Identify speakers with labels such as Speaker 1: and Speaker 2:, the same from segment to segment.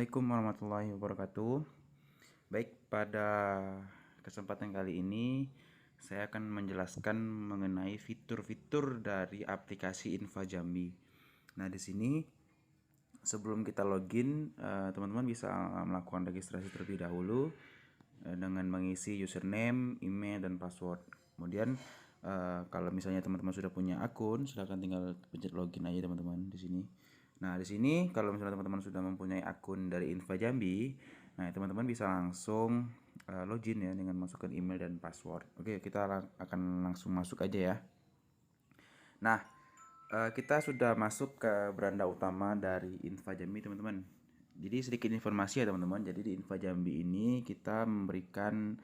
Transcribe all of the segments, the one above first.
Speaker 1: Assalamualaikum warahmatullahi wabarakatuh. Baik, pada kesempatan kali ini saya akan menjelaskan mengenai fitur-fitur dari aplikasi Infa Jambi. Nah, di sini sebelum kita login, teman-teman bisa melakukan registrasi terlebih dahulu dengan mengisi username, email, dan password. Kemudian kalau misalnya teman-teman sudah punya akun, silahkan tinggal pencet login aja teman-teman di sini. Nah, di sini kalau misalnya teman-teman sudah mempunyai akun dari Infa Jambi, nah teman-teman bisa langsung login ya dengan masukkan email dan password. Oke, kita akan langsung masuk aja ya. Nah, kita sudah masuk ke beranda utama dari Infa Jambi, teman-teman. Jadi sedikit informasi ya, teman-teman. Jadi di Infa Jambi ini kita memberikan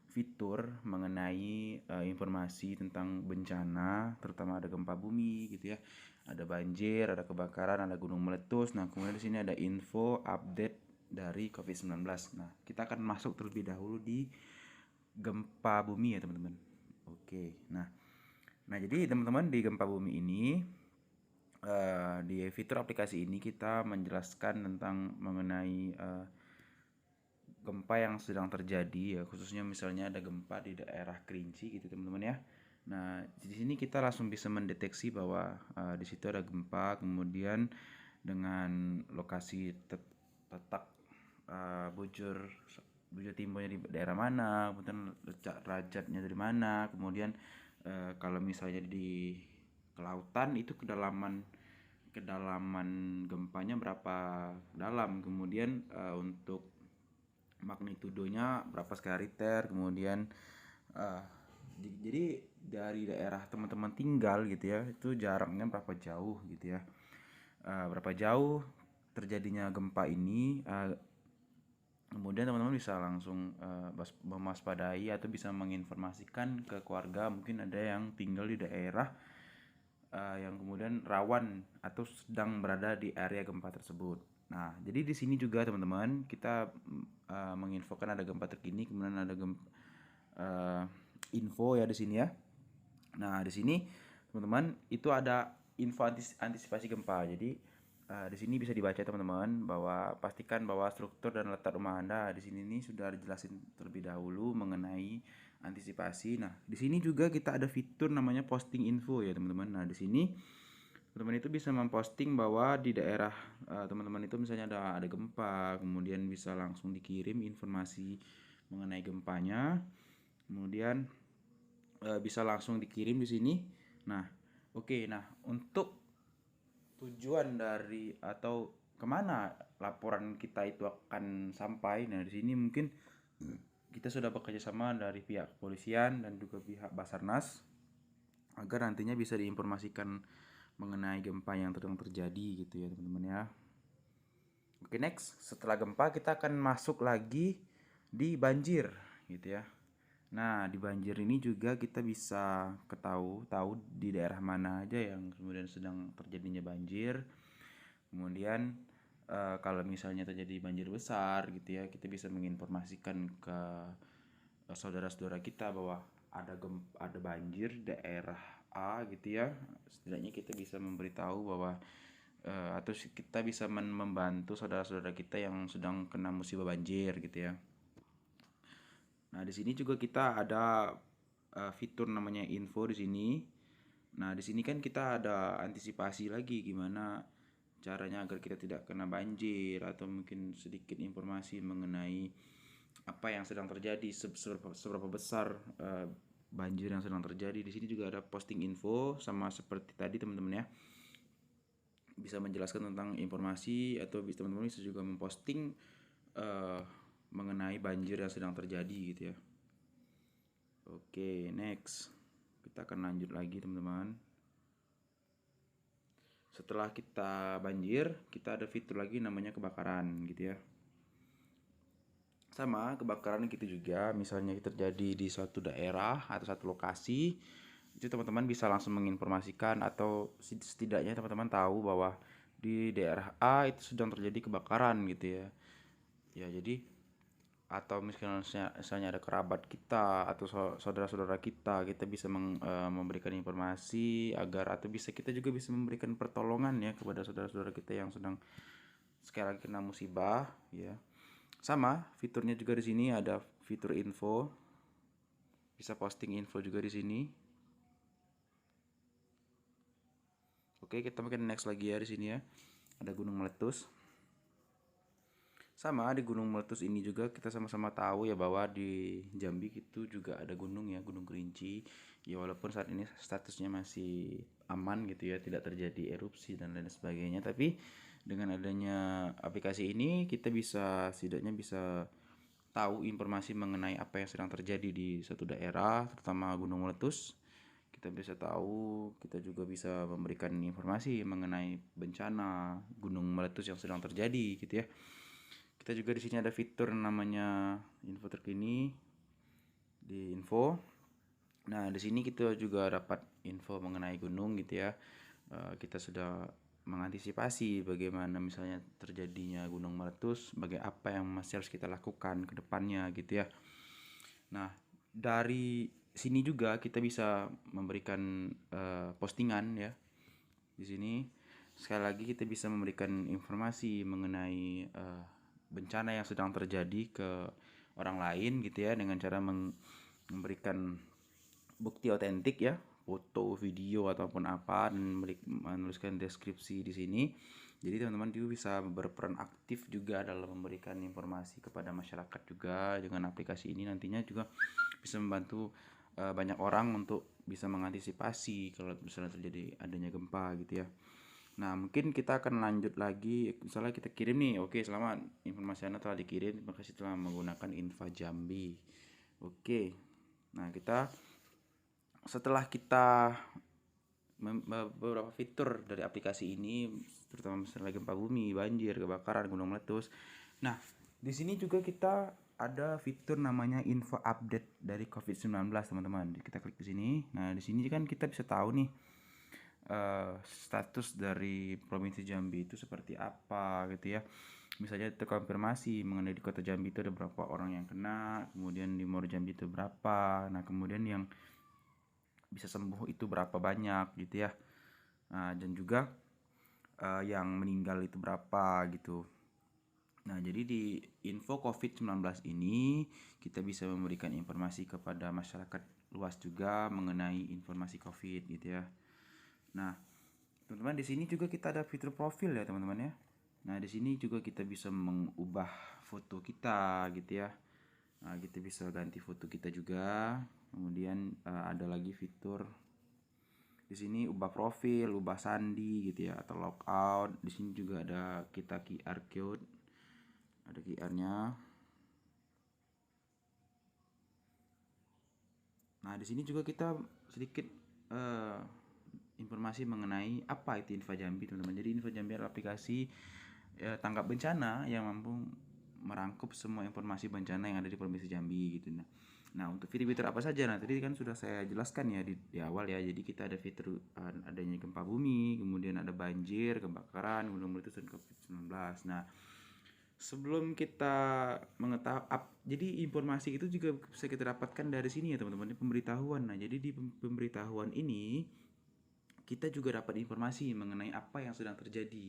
Speaker 1: fitur mengenai informasi tentang bencana, terutama ada gempa bumi gitu ya. Ada banjir, ada kebakaran, ada gunung meletus. Nah, kemudian di sini ada info update dari COVID-19. Nah, kita akan masuk terlebih dahulu di gempa bumi ya, teman-teman. Oke. Nah, jadi teman-teman di gempa bumi ini di fitur aplikasi ini kita menjelaskan tentang mengenai gempa yang sedang terjadi ya, khususnya misalnya ada gempa di daerah Kerinci gitu teman-teman ya. Nah, di sini kita langsung bisa mendeteksi bahwa di situ ada gempa, kemudian dengan lokasi letak bujur bujur timurnya di daerah mana, kemudian letak rajatnya dari mana, kemudian kalau misalnya di kelautan itu kedalaman gempanya berapa dalam, kemudian untuk magnitudonya berapa skala Richter, kemudian uh, jadi dari daerah teman-teman tinggal gitu ya, itu jaraknya berapa jauh gitu ya, berapa jauh terjadinya gempa ini. Kemudian teman-teman bisa langsung mewaspadai atau bisa menginformasikan ke keluarga, mungkin ada yang tinggal di daerah yang kemudian rawan atau sedang berada di area gempa tersebut. Nah, jadi di sini juga teman-teman kita menginfokan ada gempa terkini, kemudian ada info ya di sini ya. Nah, di sini teman-teman itu ada info antisipasi gempa. Jadi di sini bisa dibaca teman-teman bahwa pastikan bahwa struktur dan letak rumah Anda di sini nih sudah dijelasin terlebih dahulu mengenai antisipasi. Nah, di sini juga kita ada fitur namanya posting info ya teman-teman. Nah, di sini teman-teman itu bisa memposting bahwa di daerah teman-teman itu misalnya ada gempa, kemudian bisa langsung dikirim informasi mengenai gempanya. Kemudian bisa langsung dikirim di sini. Nah, oke. Nah, untuk tujuan dari atau kemana laporan kita itu akan sampai. Nah, di sini mungkin kita sudah bekerja sama dari pihak kepolisian dan juga pihak Basarnas agar nantinya bisa diinformasikan mengenai gempa yang sedang terjadi gitu ya teman-teman ya. Oke, next, setelah gempa kita akan masuk lagi di banjir gitu ya. Nah, di banjir ini juga kita bisa tahu di daerah mana aja yang kemudian sedang terjadinya banjir. Kemudian kalau misalnya terjadi banjir besar gitu ya, kita bisa menginformasikan ke saudara-saudara kita bahwa ada banjir daerah A gitu ya. Setidaknya kita bisa memberitahu bahwa atau kita bisa membantu saudara-saudara kita yang sedang kena musibah banjir gitu ya. Nah, di sini juga kita ada fitur namanya info di sini. Nah, di sini kan kita ada antisipasi lagi gimana caranya agar kita tidak kena banjir atau mungkin sedikit informasi mengenai apa yang sedang terjadi, seberapa besar banjir yang sedang terjadi. Di sini juga ada posting info sama seperti tadi teman-teman ya. Bisa menjelaskan tentang informasi atau teman-teman bisa juga memposting mengenai banjir yang sedang terjadi gitu ya. Oke, next. Kita akan lanjut lagi teman-teman. Setelah kita banjir, kita ada fitur lagi namanya kebakaran gitu ya. Sama kebakaran gitu juga, misalnya terjadi di suatu daerah atau satu lokasi, itu teman-teman bisa langsung menginformasikan atau setidaknya teman-teman tahu bahwa di daerah A itu sedang terjadi kebakaran gitu ya. Ya, jadi atau misalnya ada kerabat kita atau saudara-saudara kita bisa memberikan informasi agar atau bisa kita juga bisa memberikan pertolongan ya kepada saudara-saudara kita yang sekali lagi kena musibah ya. Sama fiturnya juga di sini ada fitur info. Bisa posting info juga di sini. Oke, kita makin next lagi ya di sini ya. Ada gunung meletus. Sama di gunung meletus ini juga kita sama-sama tahu ya bahwa di Jambi itu juga ada gunung ya, Gunung Kerinci. Ya walaupun saat ini statusnya masih aman gitu ya, tidak terjadi erupsi dan lain sebagainya, tapi dengan adanya aplikasi ini kita bisa setidaknya bisa tahu informasi mengenai apa yang sedang terjadi di suatu daerah, terutama gunung meletus. Kita bisa tahu, kita juga bisa memberikan informasi mengenai bencana gunung meletus yang sedang terjadi gitu ya. Kita juga di sini ada fitur namanya info terkini di info. Nah, di sini kita juga dapat info mengenai gunung gitu ya. Kita sudah mengantisipasi bagaimana misalnya terjadinya gunung meletus, apa yang masih harus kita lakukan ke depannya gitu ya. Nah, dari sini juga kita bisa memberikan postingan ya. Di sini sekali lagi kita bisa memberikan informasi mengenai bencana yang sedang terjadi ke orang lain gitu ya, dengan cara memberikan bukti otentik ya, foto, video ataupun apa, dan menuliskan deskripsi di sini. Jadi teman-teman juga bisa berperan aktif juga dalam memberikan informasi kepada masyarakat juga. Dengan aplikasi ini nantinya juga bisa membantu banyak orang untuk bisa mengantisipasi kalau misalnya terjadi adanya gempa gitu ya. Nah, mungkin kita akan lanjut lagi. Misalnya kita kirim nih, oke, selamat, informasi Anda telah dikirim, terima kasih telah menggunakan Infa Jambi. Oke, nah setelah kita beberapa fitur dari aplikasi ini, terutama misalnya gempa bumi, banjir, kebakaran, gunung meletus. Nah, di sini juga kita ada fitur namanya info update dari COVID-19, teman-teman. Kita klik di sini. Nah, di sini kan kita bisa tahu nih status dari Provinsi Jambi itu seperti apa gitu ya. Misalnya terkonfirmasi mengenai di Kota Jambi itu ada berapa orang yang kena, kemudian di Muaro Jambi itu berapa, nah kemudian yang bisa sembuh itu berapa banyak gitu ya. Nah, dan juga yang meninggal itu berapa gitu. Nah, jadi di info COVID-19 ini kita bisa memberikan informasi kepada masyarakat luas juga mengenai informasi COVID gitu ya. Nah, teman-teman, di sini juga kita ada fitur profil ya, teman-teman ya. Nah, di sini juga kita bisa mengubah foto kita gitu ya. Nah, kita bisa ganti foto kita juga. Kemudian ada lagi fitur di sini ubah profil, ubah sandi gitu ya, atau logout. Di sini juga ada kita QR code. Ada QR-nya. Nah, di sini juga kita sedikit informasi mengenai apa itu Infa Jambi, teman-teman. Jadi Infa Jambi adalah aplikasi tanggap bencana yang mampu merangkup semua informasi bencana yang ada di Provinsi Jambi gitu. Nah, untuk fitur-fitur apa saja? Nah, tadi kan sudah saya jelaskan ya di awal ya. Jadi kita ada fitur adanya gempa bumi, kemudian ada banjir, kebakaran, gunung meletus, dan COVID-19. Nah, sebelum kita mengetahui jadi informasi itu juga bisa kita dapatkan dari sini ya, teman-teman, pemberitahuan. Nah, jadi di pemberitahuan ini kita juga dapat informasi mengenai apa yang sedang terjadi,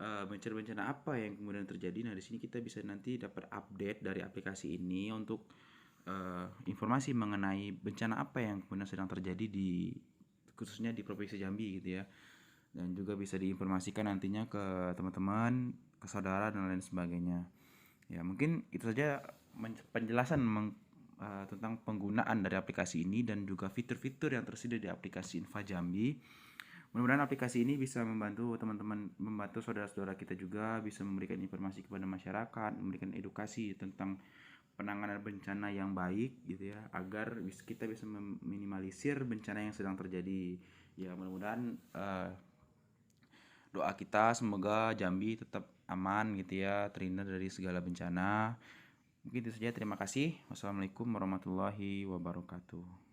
Speaker 1: bencana-bencana apa yang kemudian terjadi. Nah, di sini kita bisa nanti dapat update dari aplikasi ini untuk informasi mengenai bencana apa yang kemudian sedang terjadi khususnya di Provinsi Jambi gitu ya. Dan juga bisa diinformasikan nantinya ke teman-teman, ke saudara dan lain sebagainya. Ya, mungkin itu saja penjelasan tentang penggunaan dari aplikasi ini dan juga fitur-fitur yang tersedia di aplikasi Infa Jambi. Mudah-mudahan aplikasi ini bisa membantu teman-teman, membantu saudara-saudara kita juga bisa memberikan informasi kepada masyarakat, memberikan edukasi tentang penanganan bencana yang baik gitu ya, agar kita bisa meminimalisir bencana yang sedang terjadi. Ya, mudah-mudahan doa kita semoga Jambi tetap aman gitu ya, terhindar dari segala bencana. Mungkin itu saja, terima kasih. Wassalamualaikum warahmatullahi wabarakatuh.